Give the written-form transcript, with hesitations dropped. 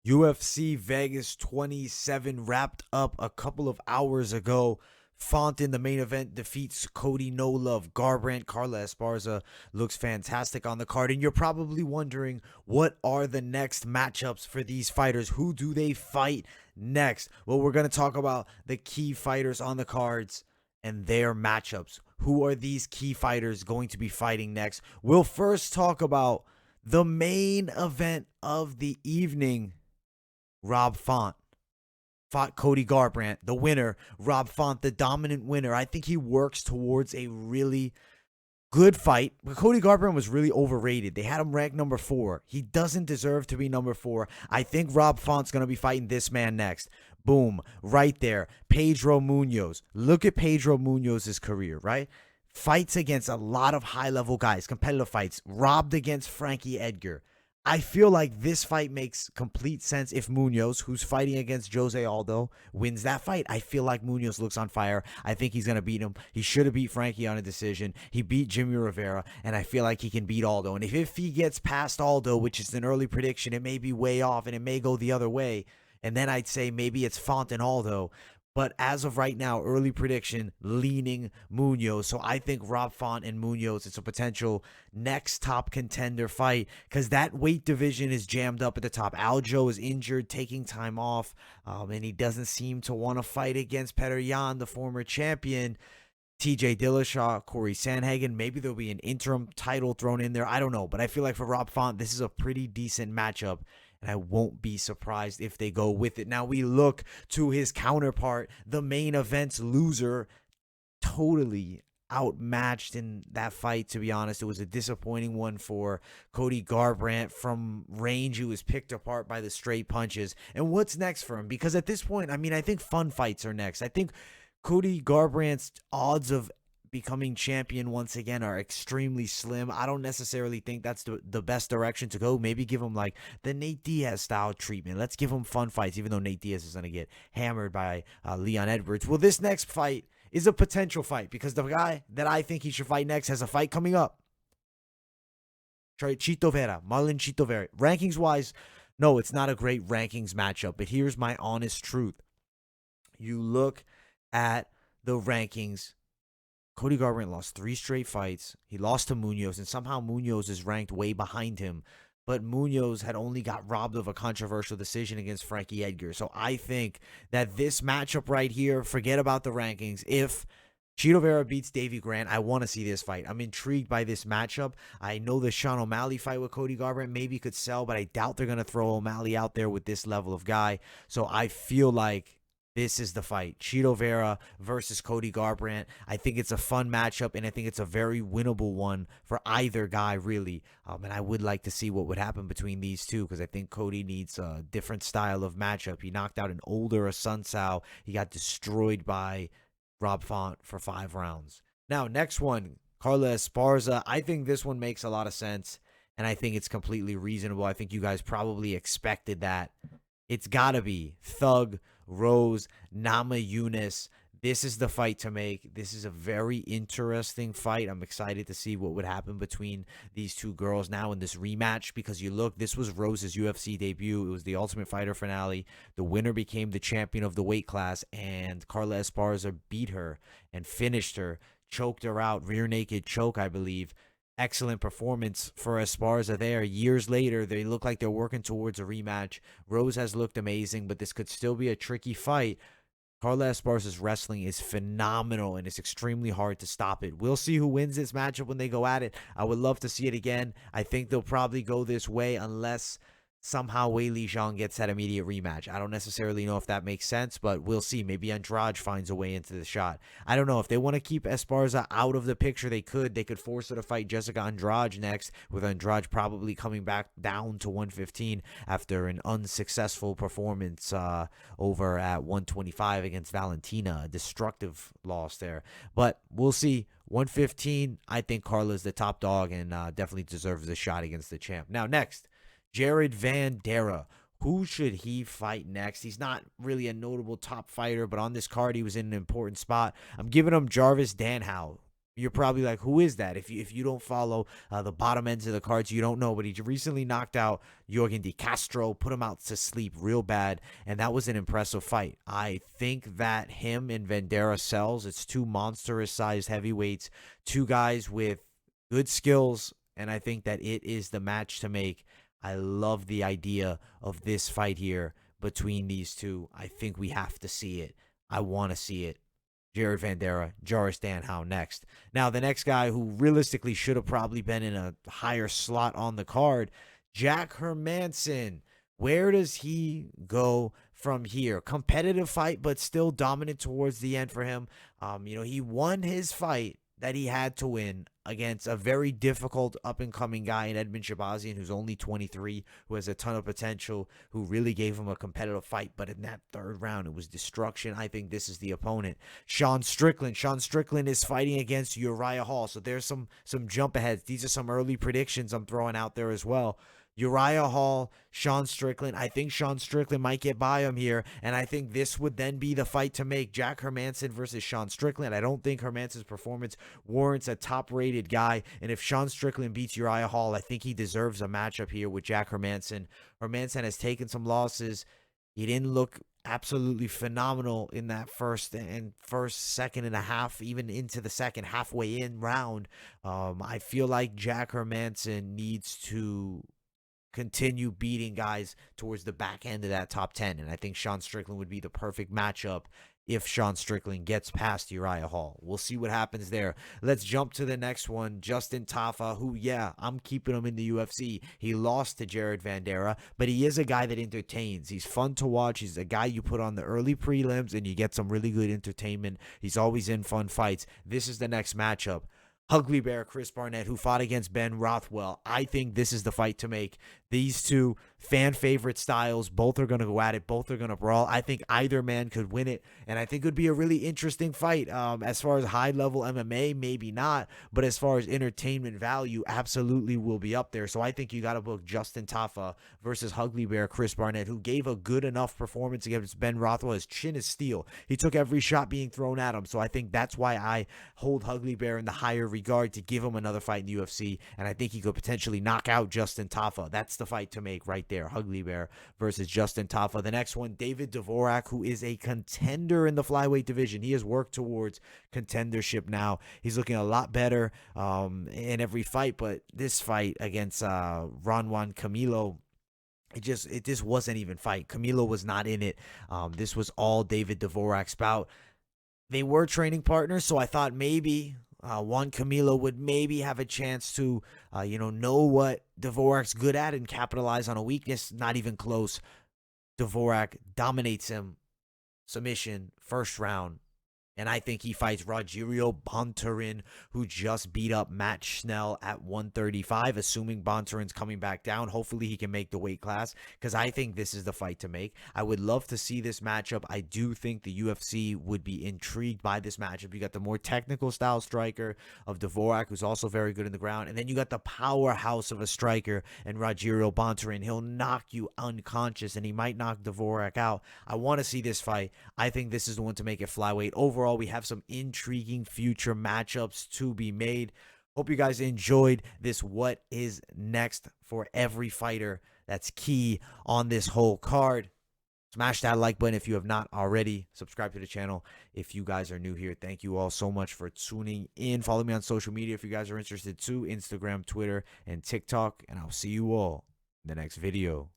UFC Vegas 27 wrapped up a couple of hours ago. Font in the main event defeats Cody No Love. Garbrandt, Carla Esparza looks fantastic on the card. And you're probably wondering, what are the next matchups for these fighters? Who do they fight next? Well, we're going to talk about the key fighters on the cards and their matchups. Who are these key fighters going to be fighting next? We'll first talk about the main event of the evening. Rob Font fought Cody Garbrandt, the winner. Rob Font, the dominant winner. I think he works towards a really good fight. But Cody Garbrandt was really overrated. They had him ranked number 4. He doesn't deserve to be number 4. I think Rob Font's going to be fighting this man next. Boom. Right there. Pedro Munoz. Look at Pedro Munoz's career, right? Fights against a lot of high-level guys. Competitive fights. Robbed against Frankie Edgar. I feel like this fight makes complete sense if Munoz, who's fighting against Jose Aldo, wins that fight. I feel like Munoz looks on fire. I think he's going to beat him. He should have beat Frankie on a decision. He beat Jimmy Rivera, and I feel like he can beat Aldo. And if he gets past Aldo, which is an early prediction, it may be way off, and it may go the other way. And then I'd say maybe it's Font and Aldo. But as of right now, early prediction leaning Munoz. So I think Rob Font and Munoz, it's a potential next top contender fight because that weight division is jammed up at the top. Aljo is injured, taking time off, and he doesn't seem to want to fight against Petr Yan, the former champion. TJ Dillashaw, Corey Sandhagen. Maybe there'll be an interim title thrown in there. I don't know. But I feel like for Rob Font, this is a pretty decent matchup. And I won't be surprised if they go with it. Now we look to his counterpart, the main event's loser, totally outmatched in that fight, to be honest. It was a disappointing one for Cody Garbrandt. From range, he was picked apart by the straight punches. And what's next for him? Because at this point, I mean, I think fun fights are next. I think Cody Garbrandt's odds of becoming champion once again are extremely slim. I don't necessarily think that's the best direction to go. Maybe give him like the Nate Diaz style treatment. Let's give him fun fights, even though Nate Diaz is going to get hammered by Leon Edwards. Well, this next fight is a potential fight because the guy that I think he should fight next has a fight coming up. Chito Vera, Marlon Chito Vera. Rankings wise, no, it's not a great rankings matchup, but here's my honest truth. You look at the rankings, Cody Garbrandt lost 3 straight fights. He lost to Munoz, and somehow Munoz is ranked way behind him. But Munoz had only got robbed of a controversial decision against Frankie Edgar. So I think that this matchup right here, forget about the rankings. If Chito Vera beats Davy Grant, I want to see this fight. I'm intrigued by this matchup. I know the Sean O'Malley fight with Cody Garbrandt maybe could sell, but I doubt they're going to throw O'Malley out there with this level of guy. So I feel like this is the fight. Chito Vera versus Cody Garbrandt. I think it's a fun matchup, and I think it's a very winnable one for either guy, really. And I would like to see what would happen between these two because I think Cody needs a different style of matchup. He knocked out an older Asuncao. He got destroyed by Rob Font for 5 rounds. Now, next one, Carla Esparza. I think this one makes a lot of sense, and I think it's completely reasonable. I think you guys probably expected that. It's got to be Thug Rose Namajunas. This is the fight to make. This is a very interesting fight. I'm excited to see what would happen between these two girls now in this rematch because you look, this was Rose's UFC debut. It was the Ultimate Fighter finale. The winner became the champion of the weight class, and Carla Esparza beat her and finished her, choked her out, rear naked choke, I believe. Excellent performance for Esparza there. Years later, they look like they're working towards a rematch. Rose has looked amazing, but this could still be a tricky fight. Carla Esparza's wrestling is phenomenal, and it's extremely hard to stop it. We'll see who wins this matchup when they go at it. I would love to see it again. I think they'll probably go this way unless somehow Weili Zhang gets that immediate rematch. I don't necessarily know if that makes sense, but we'll see. Maybe Andrade finds a way into the shot. I don't know. If they want to keep Esparza out of the picture, they could. They could force her to fight Jessica Andrade next, with Andrade probably coming back down to 115 after an unsuccessful performance over at 125 against Valentina. A destructive loss there. But we'll see. 115, I think Carla's the top dog and definitely deserves a shot against the champ. Now, next, Jared Vanderaa. Who should he fight next? He's not really a notable top fighter, but on this card, he was in an important spot. I'm giving him Jarvis Danhow. You're probably like, who is that? If you don't follow the bottom ends of the cards, you don't know. But he recently knocked out Jorgen De Castro, put him out to sleep real bad, and that was an impressive fight. I think that him and Vanderaa sells. It's two monstrous-sized heavyweights, two guys with good skills, and I think that it is the match to make. I love the idea of this fight here between these two. I think we have to see it. I want to see it. Jared Vanderaa, Joris Danhow next. Now, the next guy who realistically should have probably been in a higher slot on the card, Jack Hermansen. Where does he go from here? Competitive fight, but still dominant towards the end for him. He won his fight that he had to win against a very difficult up-and-coming guy in Edmen Shahbazyan, who's only 23, who has a ton of potential, who really gave him a competitive fight. But in that third round, it was destruction. I think this is the opponent. Sean Strickland. Sean Strickland is fighting against Uriah Hall. So there's some jump aheads. These are some early predictions I'm throwing out there as well. Uriah Hall, Sean Strickland. I think Sean Strickland might get by him here, and I think this would then be the fight to make. Jack Hermansen versus Sean Strickland. I don't think Hermansen's performance warrants a top-rated guy, and if Sean Strickland beats Uriah Hall, I think he deserves a matchup here with Jack Hermansen. Hermansen has taken some losses. He didn't look absolutely phenomenal in that first, second and a half, even into the second halfway in round. I feel like Jack Hermansen needs to continue beating guys towards the back end of that top 10. And I think Sean Strickland would be the perfect matchup if Sean Strickland gets past Uriah Hall. We'll see what happens there. Let's jump to the next one. Justin Tafa, who, I'm keeping him in the UFC. He lost to Jared Vanderaa, but he is a guy that entertains. He's fun to watch. He's a guy you put on the early prelims and you get some really good entertainment. He's always in fun fights. This is the next matchup. Ugly Bear, Chris Barnett, who fought against Ben Rothwell. I think this is the fight to make. These two fan favorite styles, both are going to go at it. Both are going to brawl. I think either man could win it, and I think it would be a really interesting fight. As far as high-level MMA, maybe not, but as far as entertainment value, absolutely will be up there. So I think you got to book Justin Tafa versus Ugly Bear, Chris Barnett, who gave a good enough performance against Ben Rothwell. His chin is steel. He took every shot being thrown at him, so I think that's why I hold Ugly Bear in the higher regard to give him another fight in the UFC, and I think he could potentially knock out Justin Tafa. That's the fight to make right there. Ugly Bear versus Justin Tafa. The next one, David Dvorak, who is a contender in the flyweight division. He has worked towards contendership now. He's looking a lot better in every fight, but this fight against Ronwan Camilo, it just wasn't even fight. Camilo was not in it. This was all David Dvorak's bout. They were training partners, so I thought maybe Juan Camilo would maybe have a chance to, know what Dvorak's good at and capitalize on a weakness. Not even close. Dvorak dominates him. Submission, first round. And I think he fights Rogerio Bontorin, who just beat up Matt Schnell at 135, assuming Bontorin's coming back down. Hopefully he can make the weight class, because I think this is the fight to make. I would love to see this matchup. I do think the UFC would be intrigued by this matchup. You got the more technical style striker of Dvorak, who's also very good in the ground. And then you got the powerhouse of a striker and Rogerio Bontorin. He'll knock you unconscious, and he might knock Dvorak out. I want to see this fight. I think this is the one to make it flyweight. Overall, we have some intriguing future matchups to be made. Hope you guys enjoyed this what is next for every fighter. That's key on this whole card. Smash that like button if you have not already. Subscribe to the channel if you guys are new here. Thank you all so much for tuning in. Follow me on social media if you guys are interested too. Instagram, Twitter, and TikTok. And I'll see you all in the next video.